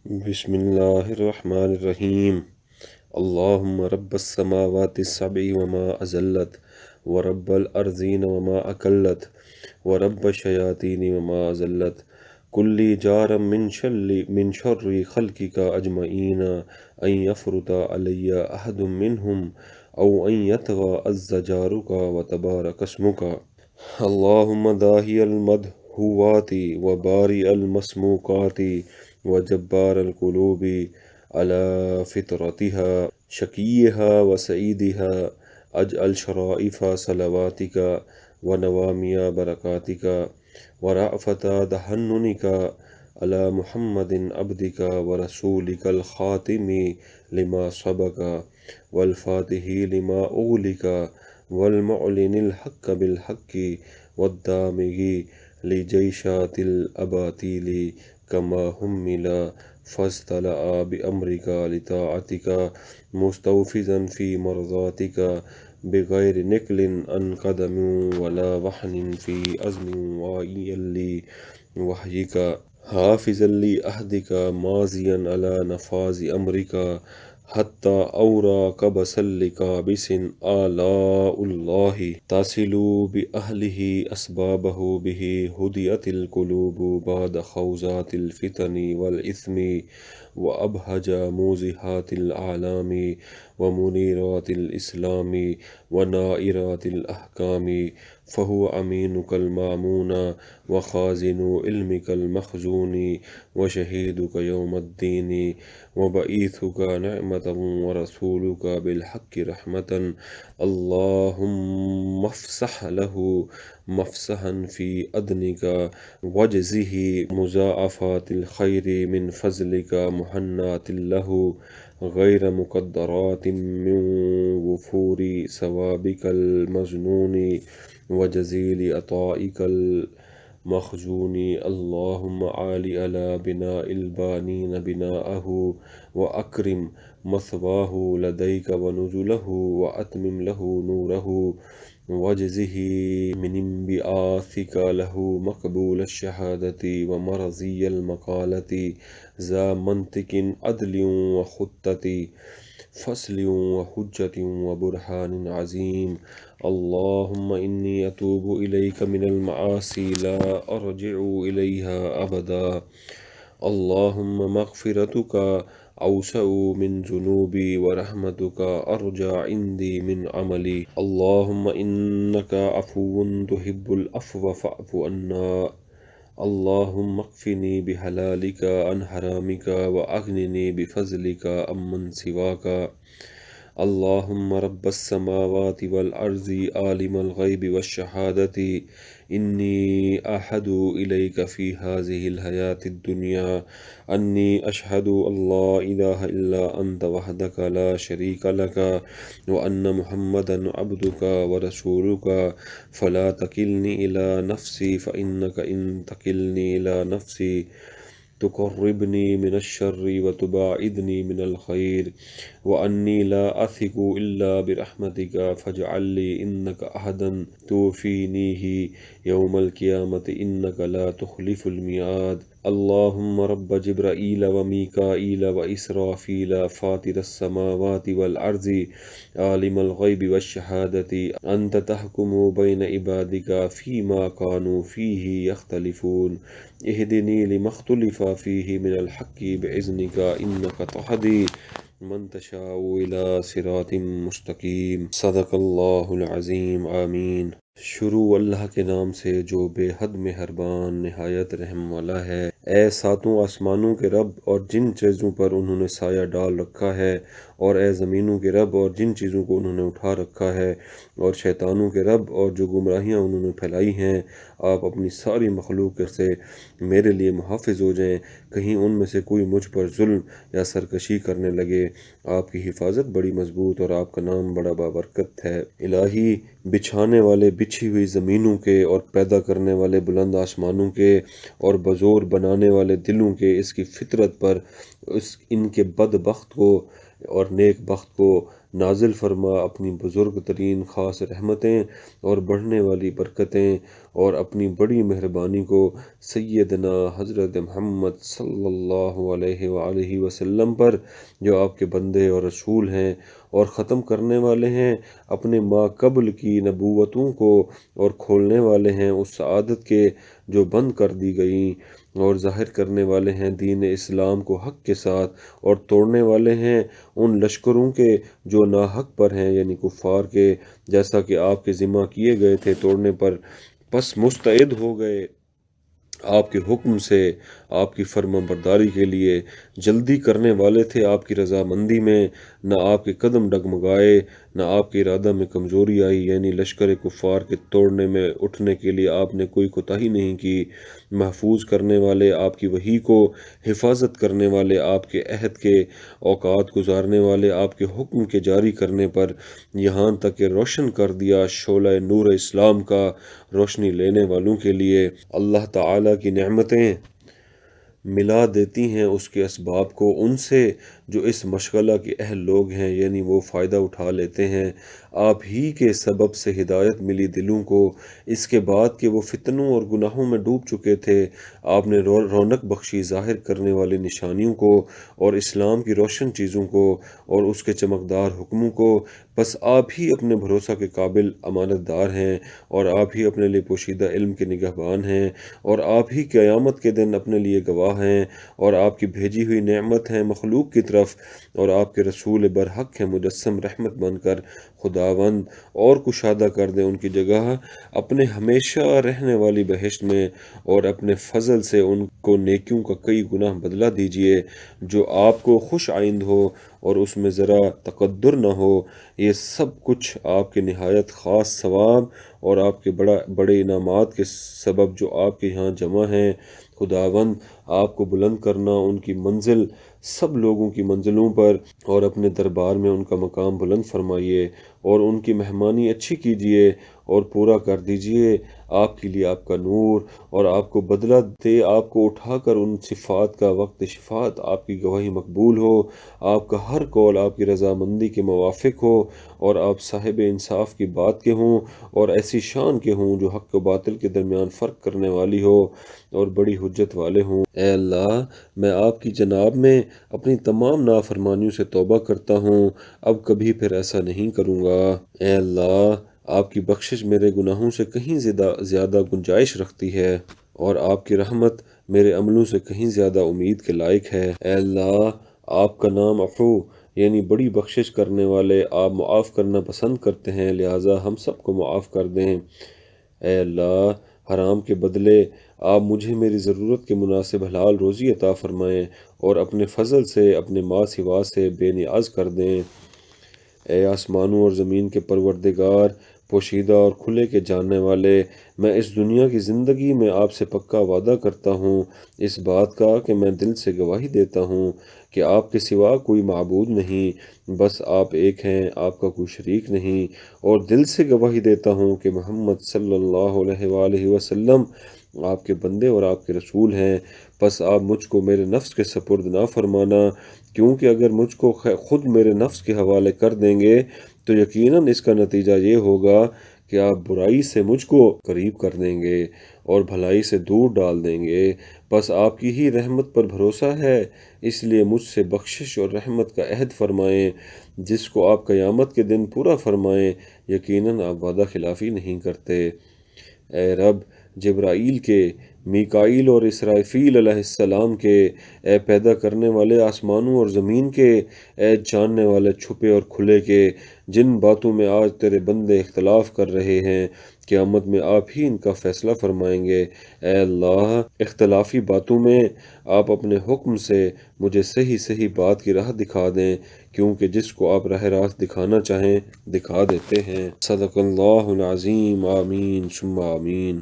بسم الله الرحمن الرحيم. اللهم رب السماوات السبع وما أزلت، ورب الأرضين وما أكلت، ورب الشياطين وما أزلت، كل جار من شر خلقك أجمعين، أن يفرط علي أحد منهم أو أن يطغى عز جارك وتبارك اسمك. اللهم داهي المدهوات وبارئ المسموقات وجبار القلوب على فطرتها شقيها وسعيدها، أجعل شرائف صلواتك ونوامي بركاتك ورأفة تحننك على محمد عبدك ورسولك الخاتم لما سبق والفاتح لما أغلق والمعلن الحق بالحق والدامغ لجيشات الأباطيل كما همل فاستلأ بأمرك لطاعتك مستوفزا في مرضاتك بغير نكل عن قدم ولا وحن في أزم وعي وحيك حافظا لأهدك ماضيا على نفاذ أمرك حتى أورى كبس لكابس آلاء الله تصل بأهله أسبابه به هديت القلوب بعد خوزات الفتن والإثم وأبهج موزهات الأعلام ومنيرات الإسلام ونائرات الأحكام، فهو أمينك المامون وخازن علمك المخزون وشهيدك يوم الدين وبعيثك نعمة ورسولك بالحق رحمة. اللهم افسح له مفسحا في أذنك واجزه مضاعفات الخير من فضلك محنات له غير مقدرات من وفور ثوابك المجنون وجزيل عطائك المخزون. اللهم عال على بناء البانين بناءه وأكرم مثواه لديك ونزله وأتمم له نوره واجزه من انبعاثك له مقبول الشهادة ومرضي المقالة ذا منطق عدل وخطة فصل وحجة وبرهان عظيم. اللهم إني أتوب إليك من المعاصي لا أرجع إليها أبدا. اللهم مغفرتك أوسع من ذنوبي ورحمتك أرجى عندي من عملي. اللهم إنك عفو تحب العفو فاعف عنا. اللهم اكفني بحلالك عن حرامك وأغنني بفضلك عمن سواك. اللهم رب السماوات والأرض عالم الغيب والشهادة، إني أحد إليك في هذه الحياة الدنيا أني أشهد أن لا إله إلا أنت وحدك لا شريك لك وأن محمدا عبدك ورسولك، فلا تكلني إلى نفسي فإنك إن تكلني إلى نفسي تقربني من الشر وتباعدني من الخير، وأني لا أثق إلا برحمتك فاجعل لي إنك أحدا توفينيه يوم القيامة إنك لا تخلف الميعاد. اللهم رب جبرائيل وميكائيل وإسرافيل فاطر السماوات والأرض عالم الغيب والشهادة، أنت تحكم بين عبادك فيما كانوا فيه يختلفون، اهدني لما اختلف فيه من الحق بإذنك إنك تهدي من تشاء إلى صراط مستقیم. صدق اللہ العظیم. آمین. شروع اللہ کے نام سے جو بے حد مہربان نہایت رحم والا ہے۔ اے ساتوں آسمانوں کے رب اور جن چیزوں پر انہوں نے سایہ ڈال رکھا ہے، اور اے زمینوں کے رب اور جن چیزوں کو انہوں نے اٹھا رکھا ہے، اور شیطانوں کے رب اور جو گمراہیاں انہوں نے پھیلائی ہیں، آپ اپنی ساری مخلوق سے میرے لیے محافظ ہو جائیں، کہیں ان میں سے کوئی مجھ پر ظلم یا سرکشی کرنے لگے۔ آپ کی حفاظت بڑی مضبوط اور آپ کا نام بڑا بابرکت ہے۔ الہی، بچھانے والے بچھی ہوئی زمینوں کے اور پیدا کرنے والے بلند آسمانوں کے اور بزور بنانے والے دلوں کے اس کی فطرت پر ان کے بد بخت کو اور نیک بخت کو نازل فرما اپنی بزرگ ترین خاص رحمتیں اور بڑھنے والی برکتیں اور اپنی بڑی مہربانی کو سیدنا حضرت محمد صلی اللہ علیہ وآلہ وسلم پر، جو آپ کے بندے اور رسول ہیں اور ختم کرنے والے ہیں اپنے ما قبل کی نبوتوں کو اور کھولنے والے ہیں اس سعادت کے جو بند کر دی گئیں، اور ظاہر کرنے والے ہیں دین اسلام کو حق کے ساتھ، اور توڑنے والے ہیں ان لشکروں کے جو ناحق پر ہیں، یعنی کفار کے، جیسا کہ آپ کے ذمہ کیے گئے تھے توڑنے پر، پس مستعد ہو گئے آپ کے حکم سے، آپ کی فرما برداری کے لیے جلدی کرنے والے تھے آپ کی رضامندی میں، نہ آپ کے قدم ڈگمگائے، نہ آپ کے ارادہ میں کمزوری آئی، یعنی لشکر کفار کے توڑنے میں اٹھنے کے لیے آپ نے کوئی کوتاہی نہیں کی، محفوظ کرنے والے آپ کی وحی کو، حفاظت کرنے والے آپ کے عہد کے، اوقات گزارنے والے آپ کے حکم کے جاری کرنے پر، یہاں تک کہ روشن کر دیا شعلہ نور اسلام کا روشنی لینے والوں کے لیے۔ اللہ تعالیٰ کی نعمتیں ملا دیتی ہیں اس کے اسباب کو ان سے جو اس مشغلہ کے اہل لوگ ہیں، یعنی وہ فائدہ اٹھا لیتے ہیں۔ آپ ہی کے سبب سے ہدایت ملی دلوں کو، اس کے بعد کہ وہ فتنوں اور گناہوں میں ڈوب چکے تھے، آپ نے رونق بخشی ظاہر کرنے والی نشانیوں کو اور اسلام کی روشن چیزوں کو اور اس کے چمکدار حکموں کو۔ بس آپ ہی اپنے بھروسہ کے قابل امانت دار ہیں، اور آپ ہی اپنے لیے پوشیدہ علم کے نگہبان ہیں، اور آپ ہی قیامت کے دن اپنے لیے گواہ ہیں، اور آپ کی بھیجی ہوئی نعمت ہیں مخلوق کی طرف، اور آپ کے رسول برحق ہیں مجسم رحمت بن کر خداوند اور کشادہ کر دیں ان کی جگہ اپنے ہمیشہ رہنے والی بہشت میں، اور اپنے فضل سے ان کو نیکیوں کا کئی گناہ بدلہ دیجیے جو آپ کو خوش آئند ہو اور اس میں ذرا تقدر نہ ہو۔ یہ سب کچھ آپ کے نہایت خاص ثواب اور آپ کے بڑے انعامات کے سبب جو آپ کے یہاں جمع ہیں۔ خداوند آپ کو بلند کرنا ان کی منزل سب لوگوں کی منزلوں پر، اور اپنے دربار میں ان کا مقام بلند فرمائیے، اور ان کی مہمانی اچھی کیجیے اور پورا کر دیجیے آپ کے لیے آپ کا نور، اور آپ کو بدلہ دے آپ کو اٹھا کر ان صفات کا وقت شفاعت آپ کی گواہی مقبول ہو، آپ کا ہر قول آپ کی رضامندی کے موافق ہو، اور آپ صاحب انصاف کی بات کے ہوں اور ایسی شان کے ہوں جو حق و باطل کے درمیان فرق کرنے والی ہو اور بڑی حجت والے ہوں۔ اے اللہ، میں آپ کی جناب میں اپنی تمام نافرمانیوں سے توبہ کرتا ہوں، اب کبھی پھر ایسا نہیں کروں گا۔ اے اللہ، آپ کی بخشش میرے گناہوں سے کہیں زیادہ گنجائش رکھتی ہے، اور آپ کی رحمت میرے عملوں سے کہیں زیادہ امید کے لائق ہے۔ اے اللہ، آپ کا نام عفو یعنی بڑی بخشش کرنے والے، آپ معاف کرنا پسند کرتے ہیں، لہٰذا ہم سب کو معاف کر دیں۔ اے اللہ، حرام کے بدلے آپ مجھے میری ضرورت کے مناسب حلال روزی عطا فرمائیں، اور اپنے فضل سے اپنے ما سوا سے بے نیاز کر دیں۔ اے آسمانوں اور زمین کے پروردگار، پوشیدہ اور کھلے کے جاننے والے، میں اس دنیا کی زندگی میں آپ سے پکا وعدہ کرتا ہوں اس بات کا کہ میں دل سے گواہی دیتا ہوں کہ آپ کے سوا کوئی معبود نہیں، بس آپ ایک ہیں، آپ کا کوئی شریک نہیں، اور دل سے گواہی دیتا ہوں کہ محمد صلی اللہ علیہ وآلہ وسلم آپ کے بندے اور آپ کے رسول ہیں۔ پس آپ مجھ کو میرے نفس کے سپرد نہ فرمانا، کیونکہ اگر مجھ کو خود میرے نفس کے حوالے کر دیں گے تو یقیناً اس کا نتیجہ یہ ہوگا کہ آپ برائی سے مجھ کو قریب کر دیں گے اور بھلائی سے دور ڈال دیں گے۔ بس آپ کی ہی رحمت پر بھروسہ ہے، اس لیے مجھ سے بخشش اور رحمت کا عہد فرمائیں جس کو آپ قیامت کے دن پورا فرمائیں، یقیناً آپ وعدہ خلافی نہیں کرتے۔ اے رب، جبرائیل کے، میکائیل اور اسرافیل علیہ السلام کے، اے پیدا کرنے والے آسمانوں اور زمین کے، اے جاننے والے چھپے اور کھلے کے، جن باتوں میں آج تیرے بندے اختلاف کر رہے ہیں قیامت میں آپ ہی ان کا فیصلہ فرمائیں گے۔ اے اللہ، اختلافی باتوں میں آپ اپنے حکم سے مجھے صحیح صحیح بات کی راہ دکھا دیں، کیونکہ جس کو آپ راہ راست دکھانا چاہیں دکھا دیتے ہیں۔ صدق اللہ العظیم۔ آمین ثم آمین۔